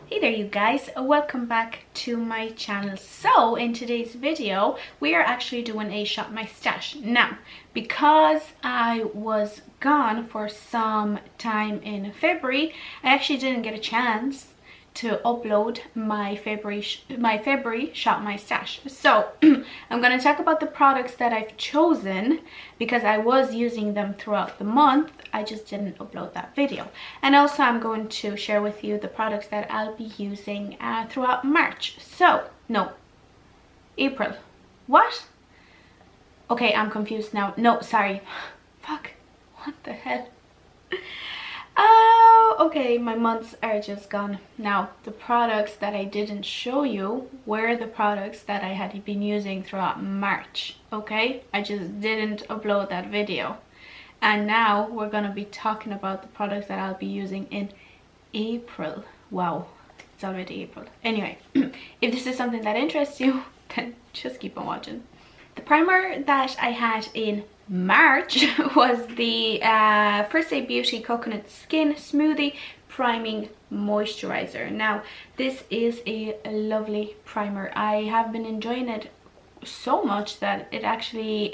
Hey there you guys, welcome back to my channel. So in today's video we are actually doing a shop my stash. Now because I was gone for some time in February, I actually didn't get a chance to upload my February shop my stash. So I'm going to talk about the products that I've chosen because I was using them throughout the month. I just didn't upload that video. And also I'm going to share with you the products that I'll be using throughout March. April. What? Okay, I'm confused now. No, sorry. Fuck. What the hell? Oh, okay, my months are just gone. Now, the products that I didn't show you were the products that I had been using throughout March, okay? I just didn't upload that video. And now we're going to be talking about the products that I'll be using in April. Wow, it's already April. Anyway, if this is something that interests you, then just keep on watching. The primer that I had in March was the First Aid Beauty Coconut Skin Smoothie Priming Moisturizer. Now, this is a lovely primer. I have been enjoying it so much that it actually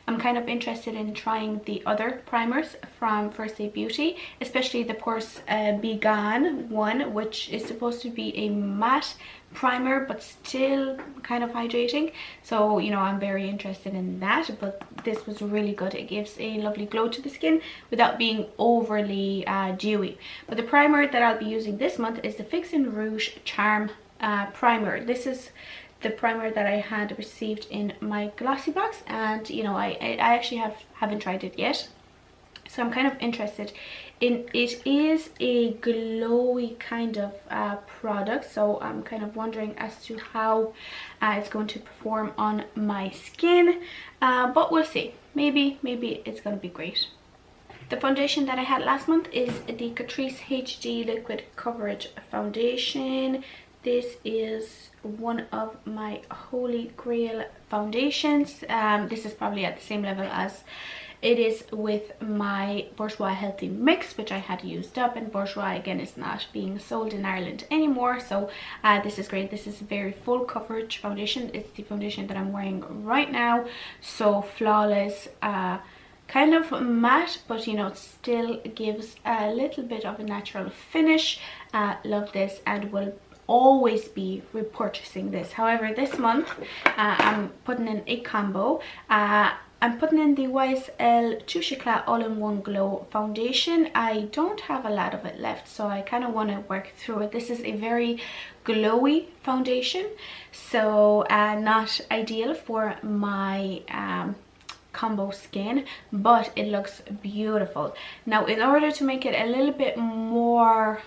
I'm kind of interested in trying the other primers from First Aid Beauty, especially the Pores Be Gone one, which is supposed to be a matte primer but still kind of hydrating. So you know, I'm very interested in that, but this was really good. It gives a lovely glow to the skin without being overly dewy. But the primer that I'll be using this month is the Fix and Rouge Charm primer. This is the primer that I had received in my glossy box, and you know, I actually haven't tried it yet, so I'm kind of interested in it. Is a glowy kind of product, so I'm kind of wondering as to how it's going to perform on my skin, but we'll see. Maybe it's going to be great. The foundation that I had last month is the Catrice HD Liquid Coverage Foundation. This is one of my holy grail foundations. This is probably at the same level as it is with my Bourjois Healthy Mix, which I had used up, and Bourjois again is not being sold in Ireland anymore, so this is great. This is a very full coverage foundation. It's the foundation that I'm wearing right now, so flawless, kind of matte, but you know, it still gives a little bit of a natural finish. Love this and will always be repurchasing this. However, this month I'm putting in a combo. I'm putting in the YSL Touche Eclat All-in-One Glow Foundation. I don't have a lot of it left, so I kind of want to work through it. This is a very glowy foundation, so not ideal for my combo skin, but it looks beautiful. Now, in order to make it a little bit more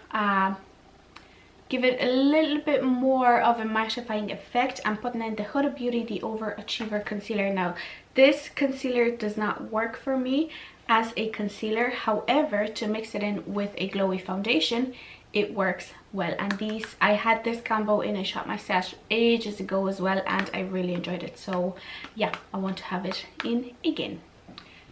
give it a little bit more of a mattifying effect, I'm putting in the Huda Beauty the Overachiever Concealer. Now, this concealer does not work for me as a concealer. However, to mix it in with a glowy foundation, it works well. And these, I had this combo in a shop my stash ages ago as well, and I really enjoyed it. So yeah, I want to have it in again.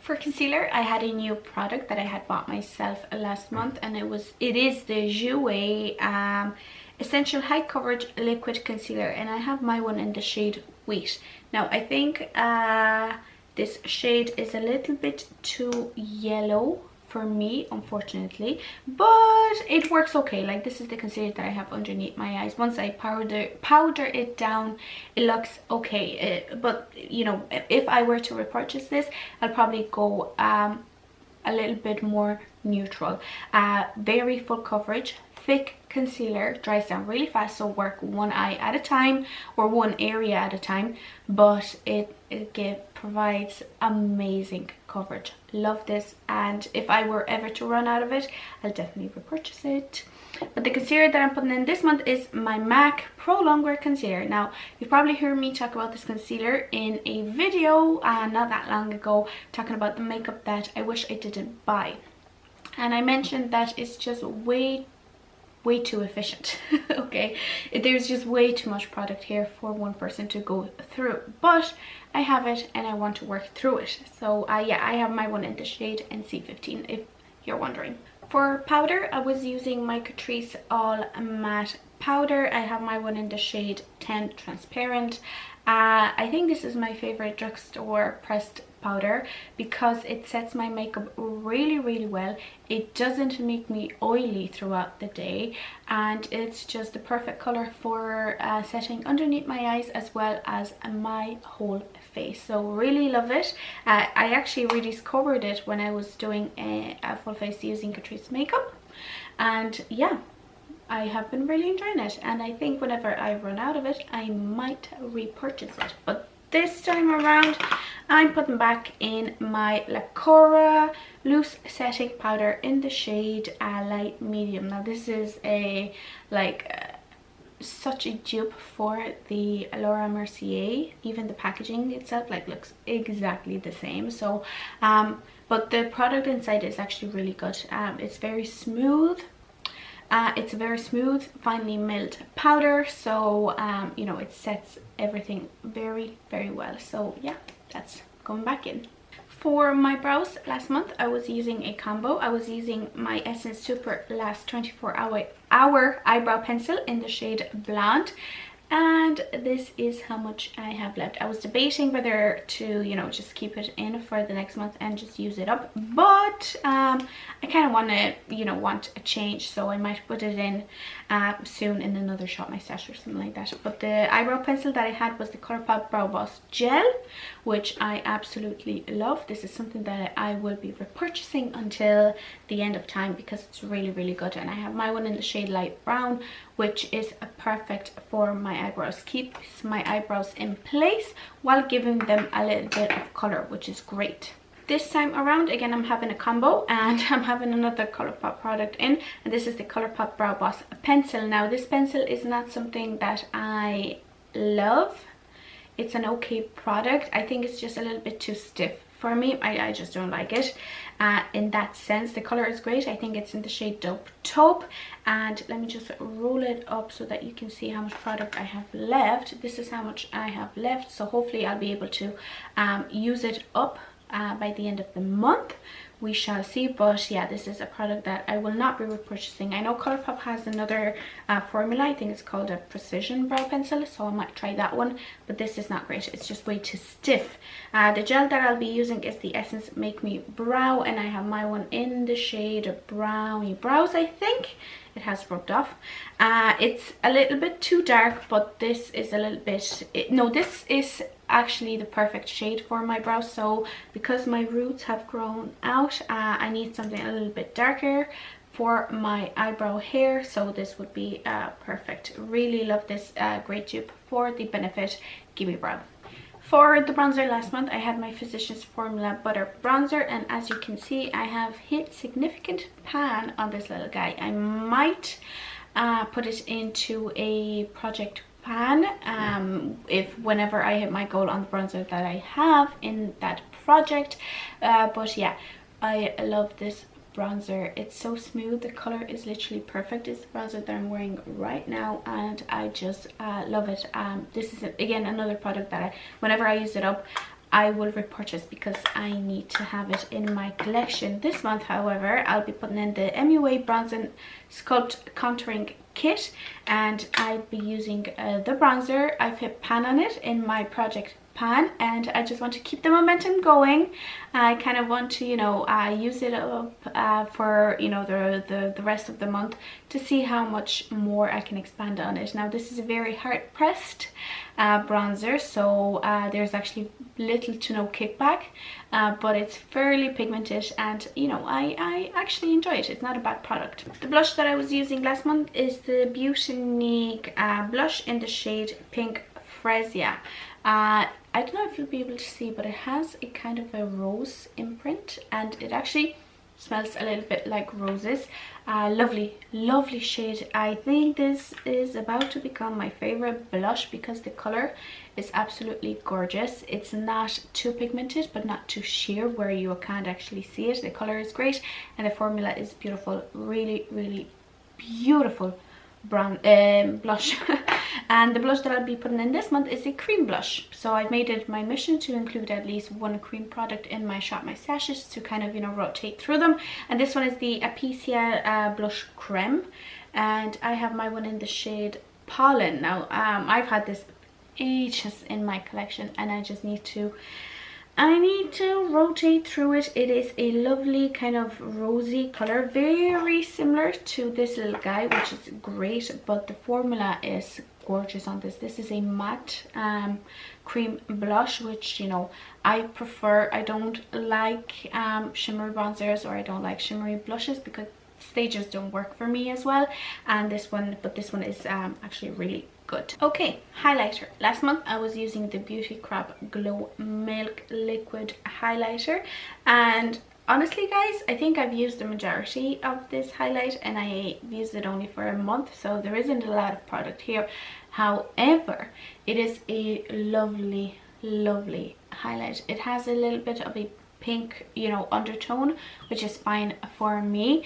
For concealer, I had a new product that I had bought myself last month, and it is the Jouer Essential High Coverage Liquid Concealer, and I have my one in the shade Wheat. Now, I think this shade is a little bit too yellow for me, unfortunately, but it works okay. Like, this is the concealer that I have underneath my eyes. Once I powder it down, it looks okay, but you know, if I were to repurchase this, I'll probably go a little bit more neutral. Very full coverage, thick concealer, dries down really fast, so work one eye at a time or one area at a time, but it provides amazing coverage. Love this, and if I were ever to run out of it, I'll definitely repurchase it. But the concealer that I'm putting in this month is my MAC Pro Longwear Concealer. Now, you've probably heard me talk about this concealer in a video not that long ago, talking about the makeup that I wish I didn't buy, and I mentioned that it's just way too efficient. Okay, there's just way too much product here for one person to go through, but I have it and I want to work through it. So yeah, I have my one in the shade NC15, if you're wondering. For powder, I was using my Catrice All Matte powder. I have my one in the shade 10 Transparent. I think this is my favorite drugstore pressed powder because it sets my makeup really well. It doesn't make me oily throughout the day, and it's just the perfect color for setting underneath my eyes as well as my whole face. So really love it. I actually rediscovered it when I was doing a full face using Catrice makeup, and yeah, I have been really enjoying it, and I think whenever I run out of it I might repurchase it. But this time around I'm putting back in my Lacura loose setting powder in the shade light medium. Now this is a such a dupe for the Laura Mercier. Even the packaging itself looks exactly the same. So but the product inside is actually really good. It's very smooth. It's a very smooth, finely milled powder, so you know, it sets everything very well. So yeah, that's going back in. For my brows last month, I was using a combo. I was using my Essence Super Last 24 Hour Eyebrow Pencil in the shade Blonde. And this is how much I have left. I was debating whether to, you know, just keep it in for the next month and just use it up. But I kind of want to, you know, want a change. So I might put it in soon in another Shop My Stash or something like that. But the eyebrow pencil that I had was the Colourpop Brow Boss Gel, which I absolutely love. This is something that I will be repurchasing until the end of time because it's really good. And I have my one in the shade Light Brown, which is perfect for my eyebrows. Keeps my eyebrows in place while giving them a little bit of color, which is great. This time around, again, I'm having a combo, and I'm having another Colourpop product in, and this is the Colourpop Brow Boss pencil. Now this pencil is not something that I love. It's an okay product. I think it's just a little bit too stiff for me. I just don't like it in that sense. The color is great. I think it's in the shade Taupe, and let me just roll it up so that you can see how much product I have left. This is how much I have left, so hopefully I'll be able to use it up by the end of the month. We shall see. But yeah, this is a product that I will not be repurchasing. I know Colourpop has another formula. I think it's called a Precision Brow Pencil, so I might try that one, but this is not great. It's just way too stiff. The gel that I'll be using is the Essence Make Me Brow, and I have my one in the shade Brownie Brows, I think. It has rubbed off. It's a little bit too dark, but this is a little bit, no, this is actually the perfect shade for my brows. So because my roots have grown out, I need something a little bit darker for my eyebrow hair, so this would be perfect. Really love this. Great dupe for the Benefit Gimme Brow. For the bronzer last month, I had my Physicians Formula Butter Bronzer, and as you can see, I have hit significant pan on this little guy. I might put it into a project pan if whenever I hit my goal on the bronzer that I have in that project. But yeah, I love this bronzer. It's so smooth. The color is literally perfect. It's the bronzer that I'm wearing right now, and I just love it. This is again another product that whenever I use it up, I will repurchase because I need to have it in my collection. This month, however, I'll be putting in the MUA Bronze Sculpt Contouring Kit, and I'll be using the bronzer. I've hit pan on it in my project pan, and I just want to keep the momentum going. I kind of want to, you know, use it up for, you know, the rest of the month to see how much more I can expand on it. Now this is a very hard pressed bronzer, so there's actually little to no kickback, but it's fairly pigmented, and you know, I actually enjoy it. It's not a bad product. The blush that I was using last month is the Beautifying blush in the shade Pink Fresia. I don't know if you'll be able to see, but it has a kind of a rose imprint, and it actually smells a little bit like roses. Lovely shade. I think this is about to become my favorite blush because the color is absolutely gorgeous. It's not too pigmented but not too sheer where you can't actually see it. The color is great and the formula is beautiful. Really beautiful brown blush. And the blush that I'll be putting in this month is a cream blush. So I've made it my mission to include at least one cream product in my Shop My Stashes to kind of, you know, rotate through them. And this one is the Apicia blush Creme, and I have my one in the shade Pollen. Now I've had this ages in my collection, and I need to rotate through it. It is a lovely kind of rosy color, very similar to this little guy, which is great, but the formula is gorgeous on this. This is a matte cream blush, which, you know, I prefer. I don't like shimmery bronzers, or I don't like shimmery blushes, because they just don't work for me as well. And this one is actually really good. Okay, highlighter. Last month I was using the Beauty Crop Glow Milk Liquid Highlighter, and honestly guys, I think I've used the majority of this highlight, and I used it only for a month, so there isn't a lot of product here. However, it is a lovely highlight. It has a little bit of a pink, you know, undertone, which is fine for me.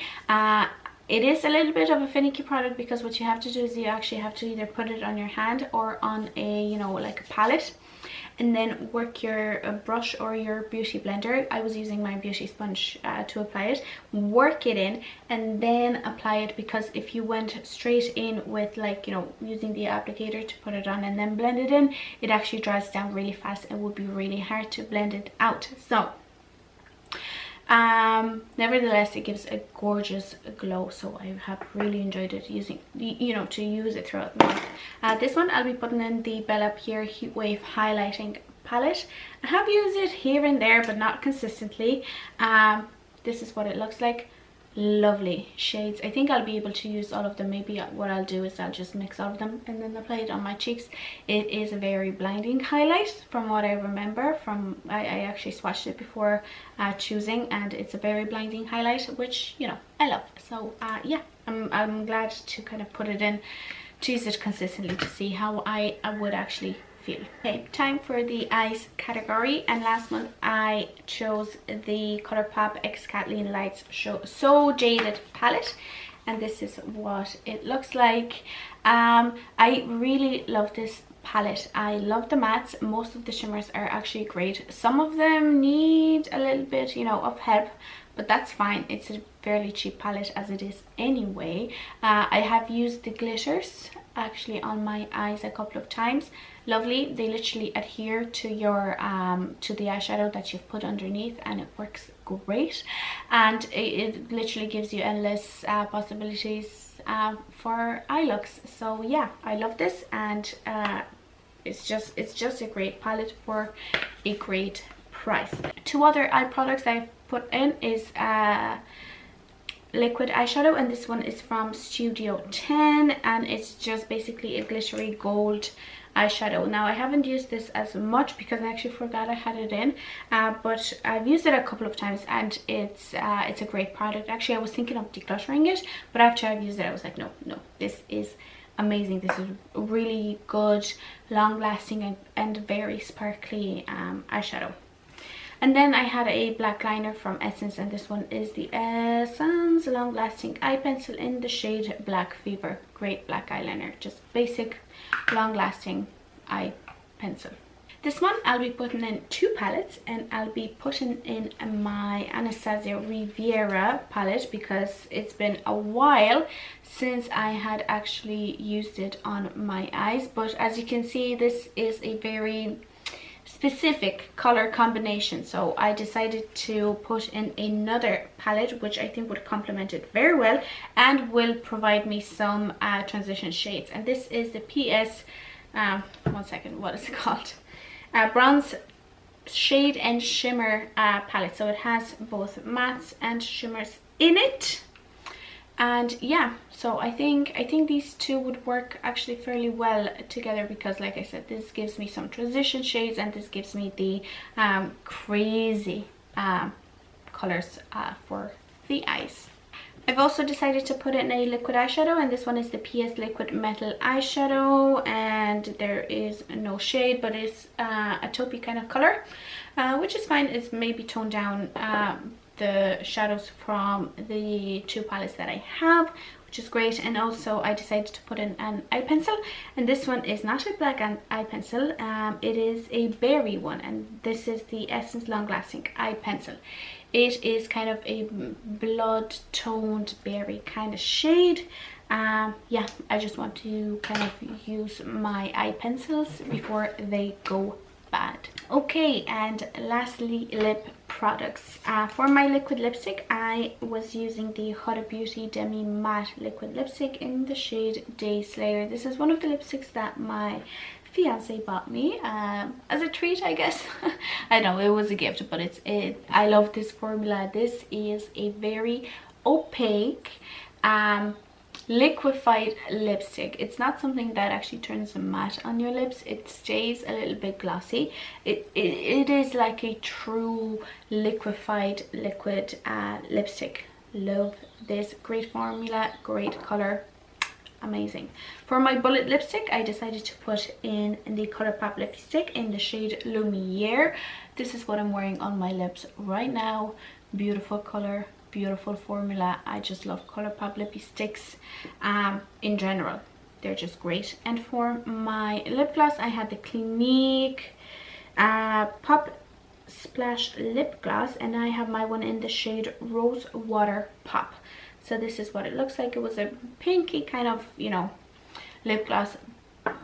It is a little bit of a finicky product, because what you have to do is you actually have to either put it on your hand or on a, you know, like a palette, and then work your brush or your beauty blender. I was using my beauty sponge to apply it, work it in, and then apply it, because if you went straight in with, like, you know, using the applicator to put it on and then blend it in, it actually dries down really fast and would be really hard to blend it out. So nevertheless, it gives a gorgeous glow, so I have really enjoyed it, using, you know, to use it throughout the month. This one I'll be putting in the Bellapierre Heatwave highlighting palette. I have used it here and there, but not consistently. This is what it looks like. Lovely shades. I think I'll be able to use all of them. Maybe what I'll do is I'll just mix all of them and then apply it on my cheeks. It is a very blinding highlight from what I remember. From I actually swatched it before choosing, and it's a very blinding highlight, which, you know, I love. So yeah, I'm glad to kind of put it in, to use it consistently, to see how I would actually feel. Okay, time for the eyes category, and last month I chose the Colourpop X Kathleen Lights So Jaded palette, and this is what it looks like. I really love this palette. I love the mattes. Most of the shimmers are actually great. Some of them need a little bit, you know, of help, but that's fine. It's a fairly cheap palette as it is anyway. I have used the glitters actually on my eyes a couple of times. Lovely. They literally adhere to your to the eyeshadow that you've put underneath, and it works great, and it literally gives you endless possibilities for eye looks. So yeah, I love this, and it's just a great palette for a great price. Two other eye products I've put in is liquid eyeshadow, and this one is from Studio 10, and it's just basically a glittery gold eyeshadow. Now I haven't used this as much because I actually forgot I had it in, but I've used it a couple of times, and it's a great product. Actually, I was thinking of decluttering it, but after I've used it I was like, no, this is amazing. This is really good, long lasting, and very sparkly eyeshadow. And then I had a black liner from Essence, and this one is the Essence Long Lasting Eye Pencil in the shade Black Fever. Great black eyeliner, just basic long lasting eye pencil. This one I'll be putting in two palettes, and I'll be putting in my Anastasia Riviera palette, because it's been a while since I had actually used it on my eyes. But as you can see, this is a very specific color combination, so I decided to put in another palette which I think would complement it very well and will provide me some transition shades. And this is the PS one second, what is it called, Bronze Shade and Shimmer palette. So it has both mattes and shimmers in it. And yeah, so I think these two would work actually fairly well together, because like I said, this gives me some transition shades, and this gives me the crazy colors for the eyes. I've also decided to put in a liquid eyeshadow, and this one is the PS Liquid Metal Eyeshadow, and there is no shade, but it's a taupey kind of color, which is fine. It's maybe toned down the shadows from the two palettes that I have, which is great. And also I decided to put in an eye pencil, and this one is not a black eye pencil, it is a berry one, and this is the Essence Long Lasting Eye Pencil. It is kind of a blood toned berry kind of shade. Yeah, I just want to kind of use my eye pencils before they go bad. Okay, and lastly, lip products. For my liquid lipstick, I was using the Huda Beauty Demi Matte liquid lipstick in the shade Day Slayer. This is one of the lipsticks that my fiance bought me as a treat, I guess. I know it was a gift, but I love this formula. This is a very opaque liquefied lipstick. It's not something that actually turns matte on your lips. It stays a little bit glossy. It is like a true liquefied liquid lipstick. Love this. Great formula, great color, amazing. For my bullet lipstick, I decided to put in the Colourpop lipstick in the shade Lumiere. This is what I'm wearing on my lips right now. Beautiful color, beautiful formula. I just love Colourpop lipsticks in general. They're just great. And for my lip gloss, I had the Clinique Pop Splash lip gloss, and I have my one in the shade Rose Water Pop. So this is what it looks like. It was a pinky kind of, you know, lip gloss,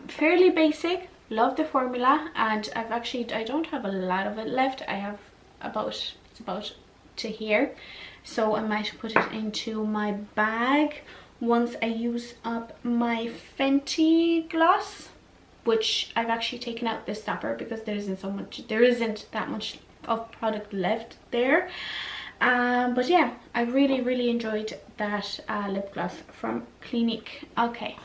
fairly basic. Love the formula, and I don't have a lot of it left. I have it's about to here, so I might put it into my bag once I use up my Fenty gloss, which I've actually taken out the stopper because there isn't that much of product left there. But yeah, I really enjoyed that lip gloss from Clinique. Okay,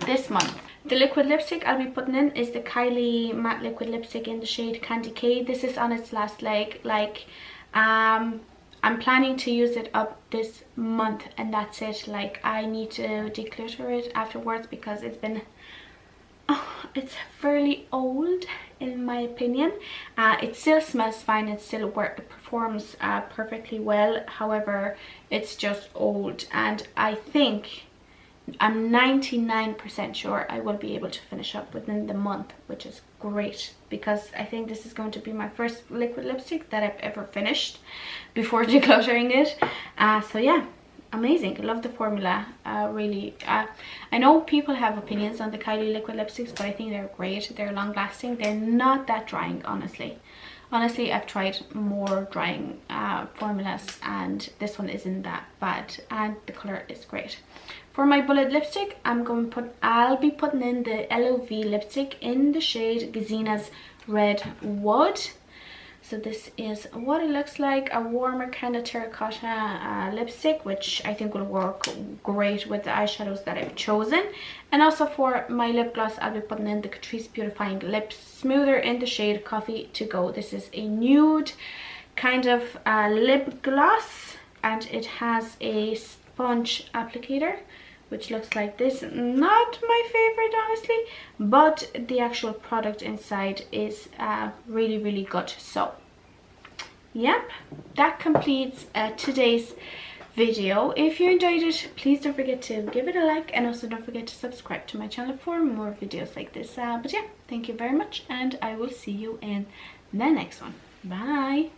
this month the liquid lipstick I'll be putting in is the Kylie matte liquid lipstick in the shade Candy K. This is on its last leg. Like I'm planning to use it up this month, and that's it. Like, I need to declutter it afterwards because it's fairly old in my opinion. It still smells fine, it still performs perfectly well. However, it's just old, and I'm 99% sure I will be able to finish up within the month, which is great because I think this is going to be my first liquid lipstick that I've ever finished before decluttering it. So yeah, amazing. Love the formula. Really, I know people have opinions on the Kylie liquid lipsticks, but I think they're great. They're long lasting. They're not that drying, honestly. I've tried more drying formulas, and this one isn't that bad, and the color is great. For my bullet lipstick, I'll be putting in the LOV lipstick in the shade Gesine's Redwood. So this is what it looks like, a warmer kind of terracotta lipstick, which I think will work great with the eyeshadows that I've chosen. And also for my lip gloss, I'll be putting in the Catrice Beautifying Lip Smoother in the shade Coffee to Go. This is a nude kind of lip gloss, and it has a sponge applicator, which looks like this. Not my favorite, honestly, but the actual product inside is really good. So yep, that completes today's video. If you enjoyed it, please don't forget to give it a like, and also don't forget to subscribe to my channel for more videos like this. But yeah, thank you very much, and I will see you in the next one. Bye.